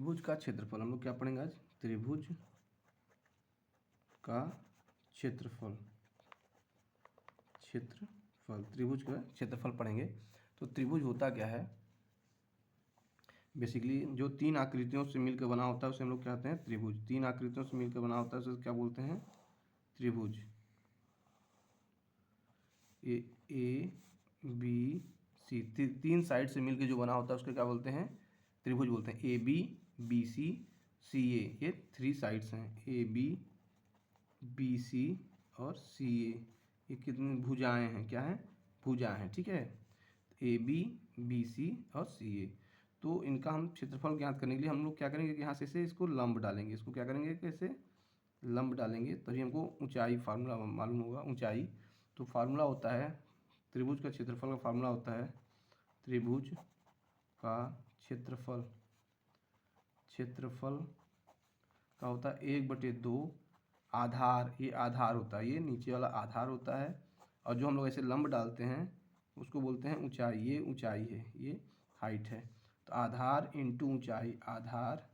त्रिभुज का क्षेत्रफल हम लोग क्या पढ़ेंगे आज? त्रिभुज का क्षेत्रफल त्रिभुज का क्षेत्रफल पढ़ेंगे। तो त्रिभुज होता क्या है? बेसिकली जो तीन आकृतियों से मिलकर बना होता है उसे हम लोग क्या कहते हैं? त्रिभुज। तीन आकृतियों से मिलकर बना होता है उसे क्या बोलते हैं? त्रिभुज। ए बी सी, तीन साइड से मिलकर जो बना होता है उसको क्या बोलते हैं? त्रिभुज बोलते हैं। ए बी सी सी ए, ये थ्री साइड्स हैं। ए बी सी और सी ए, ये कितनी भुजाएं हैं? क्या हैं? भुजाएं हैं। ठीक है, ए बी सी और सी ए। तो इनका हम क्षेत्रफल ज्ञात करने के लिए हम लोग क्या करेंगे कि यहाँ से इसको लंब डालेंगे। इसको क्या करेंगे? कैसे? लंब डालेंगे, तभी हमको ऊंचाई फार्मूला मालूम होगा। ऊंचाई तो फार्मूला होता है त्रिभुज का क्षेत्रफल का फार्मूला होता है त्रिभुज का क्षेत्रफल का होता है 1/2 आधार। ये आधार होता है, ये नीचे वाला आधार होता है। और जो हम लोग ऐसे लंब डालते हैं उसको बोलते हैं ऊंचाई। ये ऊंचाई है, ये हाइट है। तो आधार इंटू ऊंचाई, आधार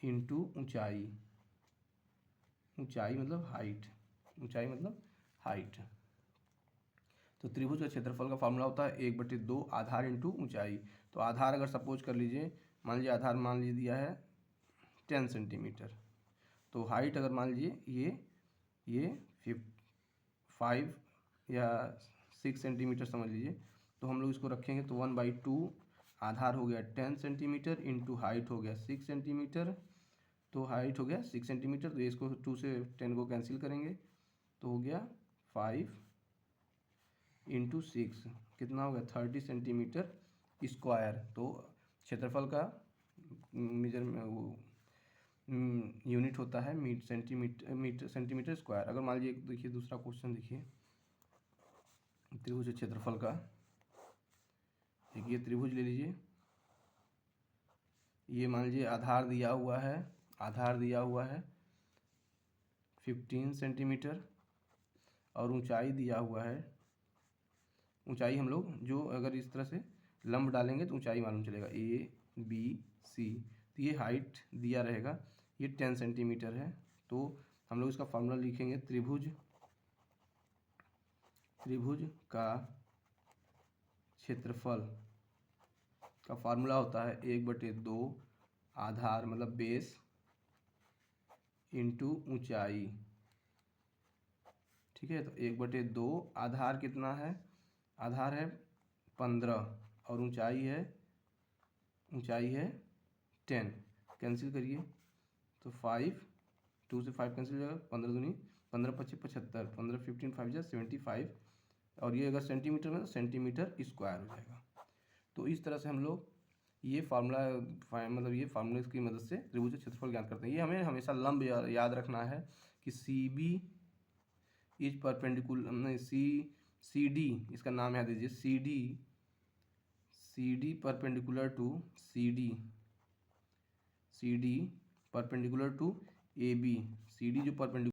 इंटू ऊंचाई। ऊंचाई मतलब हाइट, ऊंचाई मतलब हाइट। तो त्रिभुज का क्षेत्रफल का फार्मूला होता है 1/2 आधार इंटू ऊंचाई। तो आधार अगर सपोज कर लीजिए, मान लीजिए आधार मान लीजिए दिया है 10 सेंटीमीटर। तो हाइट अगर मान लीजिए ये 5 या 6 सेंटीमीटर समझ लीजिए। तो हम लोग इसको रखेंगे तो 1/2 आधार हो गया 10 सेंटीमीटर इंटू हाइट हो गया 6 सेंटीमीटर। तो हाइट हो गया 6 सेंटीमीटर। तो इसको 2 से 10 को कैंसिल करेंगे तो हो गया 5 इंटू 6, कितना हो गया? 30 सेंटीमीटर स्क्वायर। तो क्षेत्रफल का मेजर वो यूनिट होता है मीटर सेंटीमीटर स्क्वायर। अगर मान लीजिए देखिए दूसरा क्वेश्चन देखिए, त्रिभुज क्षेत्रफल का। एक ये त्रिभुज ले लीजिए, ये मान लीजिए आधार दिया हुआ है 15 सेंटीमीटर और ऊंचाई दिया हुआ है। ऊंचाई हम लोग जो अगर इस तरह से लंब डालेंगे तो ऊंचाई मालूम चलेगा, ए बी सी। तो ये हाइट दिया रहेगा, ये 10 सेंटीमीटर है। तो हम लोग इसका फार्मूला लिखेंगे त्रिभुज का क्षेत्रफल का फार्मूला होता है 1/2 आधार मतलब बेस इंटू ऊंचाई। ठीक है, तो 1/2 आधार कितना है? आधार है 15 और ऊंचाई है 10। कैंसिल करिए तो 5, 2 से 5 कैंसिल हो जाएगा, 15 दूनी 15 25 75, 15 15 5 जा 75। और ये अगर सेंटीमीटर में तो सेंटीमीटर स्क्वायर हो जाएगा। तो इस तरह से हम लोग ये फार्मूला मतलब ये फार्मूले की मदद से त्रिभुज का क्षेत्रफल ज्ञात करते हैं। ये हमें हमेशा लंब याद रखना है कि C B is perpendicular, C D इसका नाम याद दीजिए, C D perpendicular to C D perpendicular to A B. C D जो परपेंडिकुलर